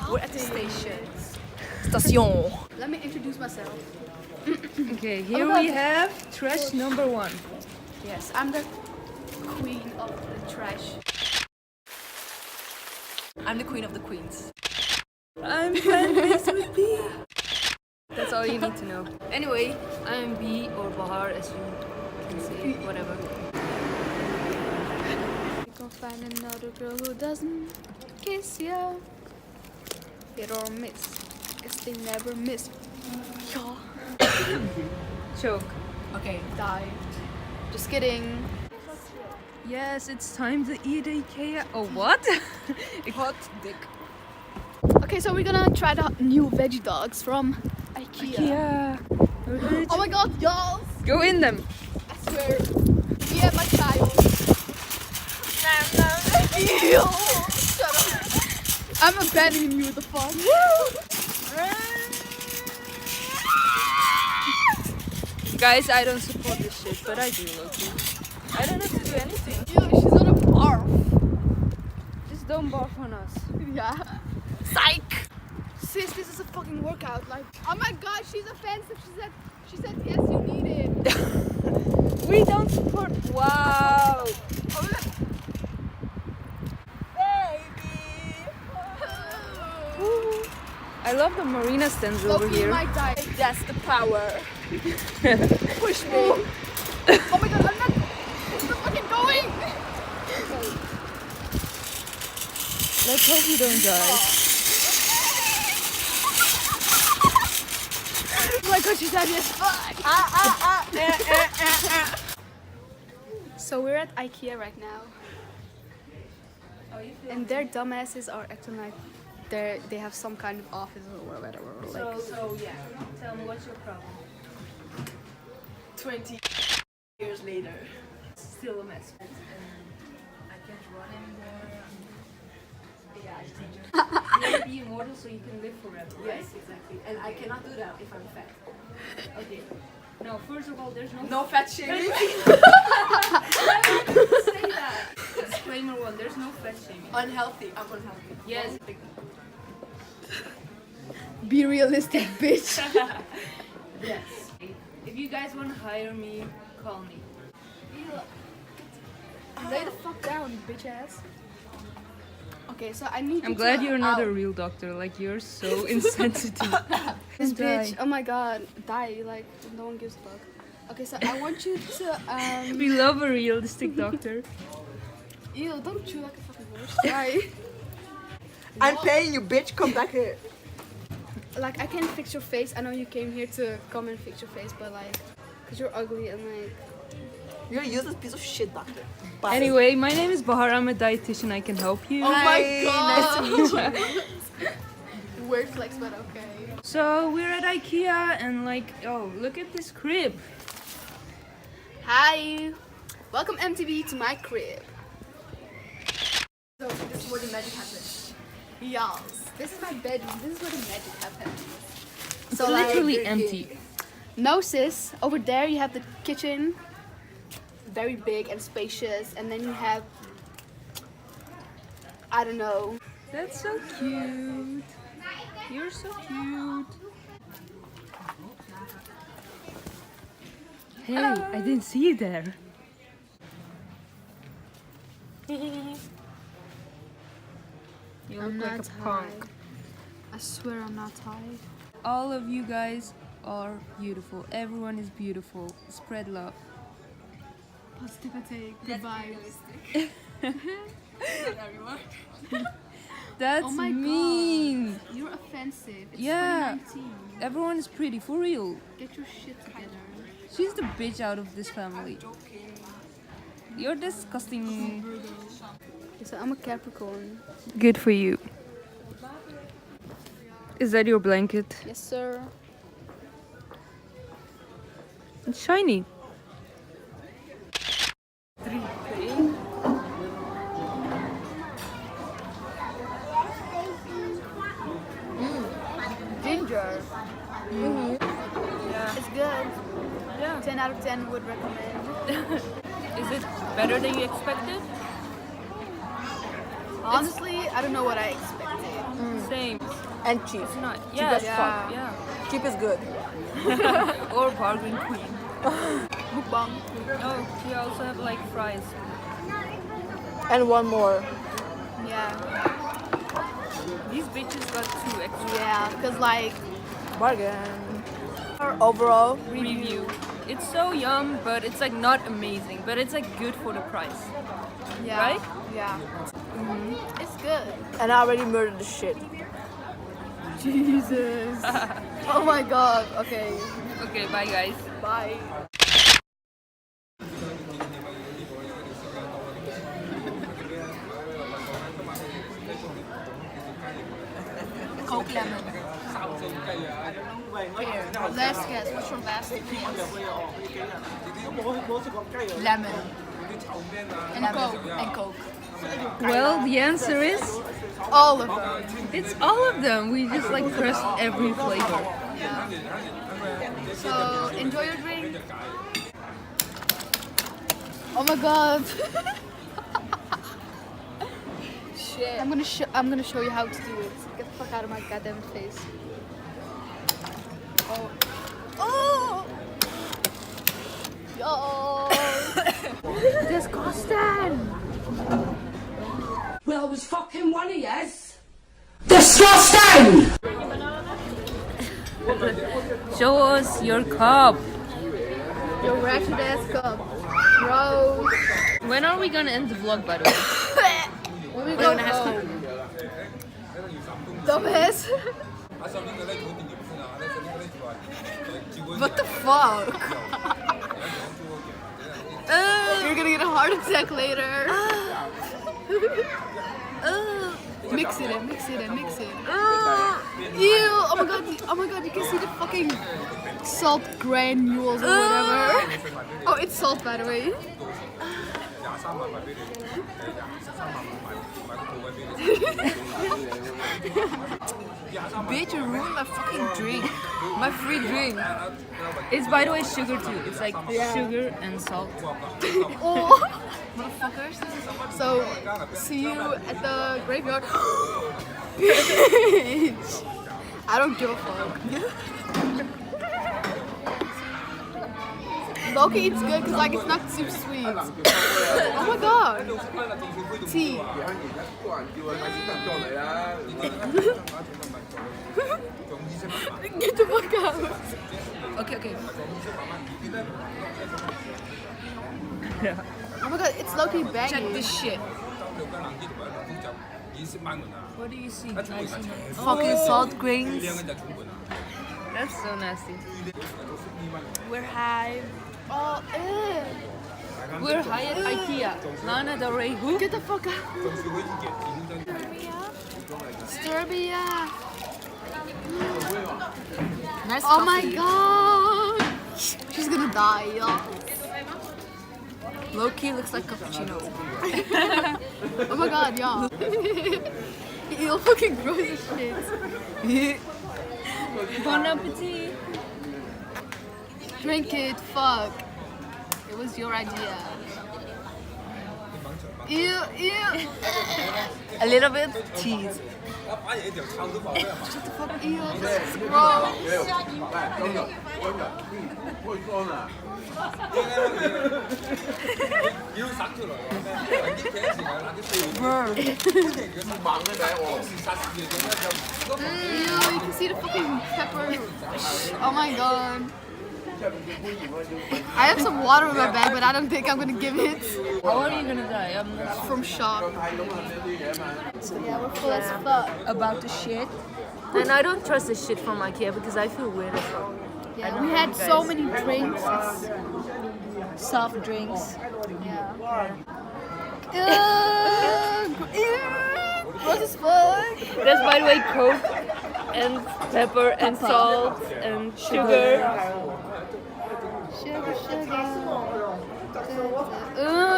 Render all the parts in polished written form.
We're at the station. Station. Let me introduce myself. Okay, here we have trash number 1. Yes, I'm the queen of the trash. I'm the queen of the queens. I'm friends with B. That's all you need to know. Anyway, I'm B or Bahar, as you can say, whatever. You can find another girl who doesn't kiss you. Hit or miss. Guess they never miss. Yeah. Choke. Okay. Die. Just kidding. Yes, it's time to eat Ikea. Oh, what? Hot dick. Okay, so we're gonna try the new veggie dogs from Ikea. Yeah. Oh my god, y'all! Go in them. I swear. Me and my child. Ew. Shut up. I'm abandoning you, the fuck. Guys, I don't support this shit, but I do, Loki. I don't have to do anything. Ew, she's gonna barf. Just don't barf on us. Yeah. Psych! Sis, this is a fucking workout. Like, oh my god, she's offensive. She said yes, you need it. We don't support. Wow. Woo. I love the marina stands over Loki here. might die. That's the power. Push me. Oh my god, I'm not fucking going. Let's hope you don't die. Oh my god, she said yes. Fuck. So we're at Ikea right now. And their dumbasses are acting like they have some kind of office or whatever. Like, So yeah, tell me what's your problem? 20 years later. Still a mess. And I can't run anymore. Yeah, I think you want to be immortal so you can live forever, right? Yes, exactly. And I cannot do that if I'm fat. Okay. No, first of all, there's No fat shaming. say that. Disclaimer 1, there's no fat shaming. Unhealthy. I'm unhealthy. Yes. be realistic, bitch. Yes. If you guys want to hire me, call me. Lay the fuck down, you bitch ass. Okay, so I need I'm you glad to, you're not a real doctor. Like, you're so insensitive. This Die. bitch, oh my god, die, like, no one gives a fuck. Okay, so I want you to, We love a realistic doctor. ew, don't chew like a fucking horse. Die. I'm paying you, bitch. Come back here. Like, I can't fix your face. I know you came here to come and fix your face, but like, cause you're ugly and like... You're a useless piece of shit, doctor. Bye. Anyway, my name is Bahar. I'm a dietitian. I can help you. Oh my Hi, god! nice to meet you. Weird flex, but okay. So we're at Ikea and like, oh, look at this crib. Hi! Welcome MTV to my crib. So this is where the magic happens. Yes, this is my bedroom. This is where the magic happens. It's So like, literally empty. no sis, over there you have the kitchen. Very big and spacious, and then you have, I don't know. That's so cute. You're so cute. Hey, I didn't see you there. You look like a punk. I swear I'm not tired. All of you guys are beautiful. Everyone is beautiful. Spread love. Positivity, good vibes. That's Oh my mean. god, you're offensive. It's Yeah. 2019. Everyone is pretty, for real. Get your shit together. She's the bitch out of this family. You're disgusting. Okay, so I'm a Capricorn. Good for you. Is that your blanket? Yes, sir. It's shiny. Ginger. Yeah. It's good. Yeah. 10 out of 10 would recommend. Is it better than you expected? Honestly, I don't know what I expected. Same. And cheap. It's not. Cheap Yeah, as fuck. yeah. Cheap is good. Or bargain queen. Mukbang. Oh, we also have like fries. And one more. Yeah. These bitches got 2 extra. Yeah, because like, Bargain. Overall, Review. It's so yum, but it's like not amazing. But it's like good for the price. yeah. Right? Yeah. It's good. and I already murdered the shit. Jesus. Oh my god. Okay. Okay, bye guys. Bye. Coke lemon. Here. Last guess. What's your last guess? Lemon. And Coke. And Coke. Well, the answer is All of them. it's all of them. We just like pressed every flavor. So enjoy your drink. Oh my god. Shit. I'm gonna show you how to do it. Get the fuck out of my goddamn face. Oh. Oh. Yo. Disgusting. Well, I was fucking one of yes. Disgusting! Show us your cup. Your ratchet ass cup. Gross. When are we gonna end the vlog, by the way? When we go home. Dumbass. What the fuck? You're gonna get a heart attack later. Mix it in, mix it in, mix it in. Ew! Oh my god, you can see the fucking salt granules or whatever. Oh, it's salt by the way. Bitch, you ruined my fucking drink. My free drink. It's by the way sugar too. It's like sugar and salt. Oh, motherfuckers. So, see you at the graveyard. Bitch. I don't give a fuck. Loki, it's good because like it's not too sweet. Oh my god. Tea. Get the fuck out. Okay. Oh my god, it's Loki banging. Check this shit. What do you see? I see Fucking salt grains. That's so nasty. We're high. Oh, ew. We're high at Ikea. Lana Del Rey who? Get the fuck out. Disturbia. Nice Oh my coffee. god. She's gonna die, y'all. Low-key looks like cappuccino. Oh my god, y'all. You're fucking gross as shit. Bon appetit. Drink it, fuck. It was your idea. Ew. A little bit cheese. Fuck, ew, this is gross. Ew, you can see the fucking pepper. Oh my god. I have some water in my bag, but I don't think I'm gonna give it. How are you gonna die? I'm not From shock. So yeah, we're full as fuck. about to shit. And I don't trust this shit from Ikea because I feel weird as fuck. Yeah, we had so many drinks. Soft drinks. Yeah. Gross as fuck. That's by the way Coke and pepper and salt and sugar. Sugar.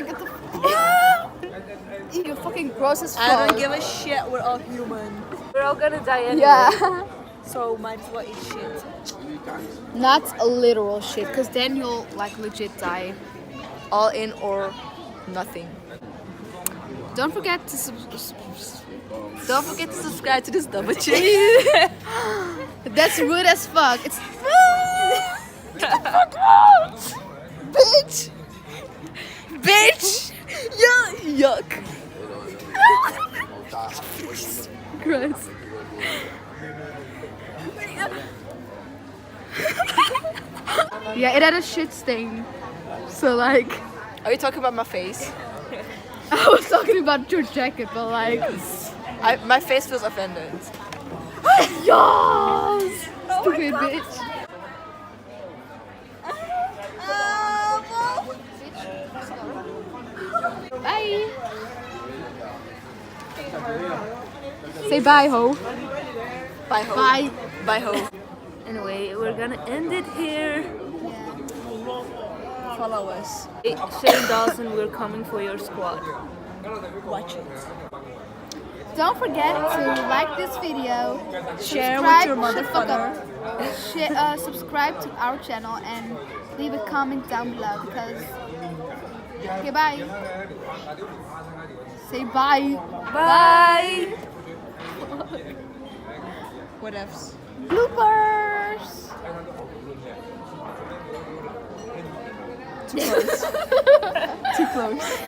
Get the You're fucking gross as fuck. I don't give a shit. We're all human. We're all gonna die anyway. Yeah. So might as well eat shit. Not a literal shit, because then you'll like legit die. All in or nothing. Don't forget to Don't forget to subscribe to this double cheese. That's rude as fuck. It's Get the fuck out! Bitch! Bitch! Yuck! gross. Yeah, it had a shit stain. So like, Are you talking about my face? I was talking about your jacket, but like, My face feels offended. yes, stupid bitch. Bye. Say bye, ho. Bye ho. Bye. Bye ho. Anyway, we're gonna end it here. Follow us. Shane Dawson, we're coming for your squad. Watch it. Don't forget to like this video, Share with your shut the fuck motherfucker. up. Subscribe to our channel and leave a comment down below because. Okay, bye. Say bye. Bye! What else? Bloopers. Too close. Too close.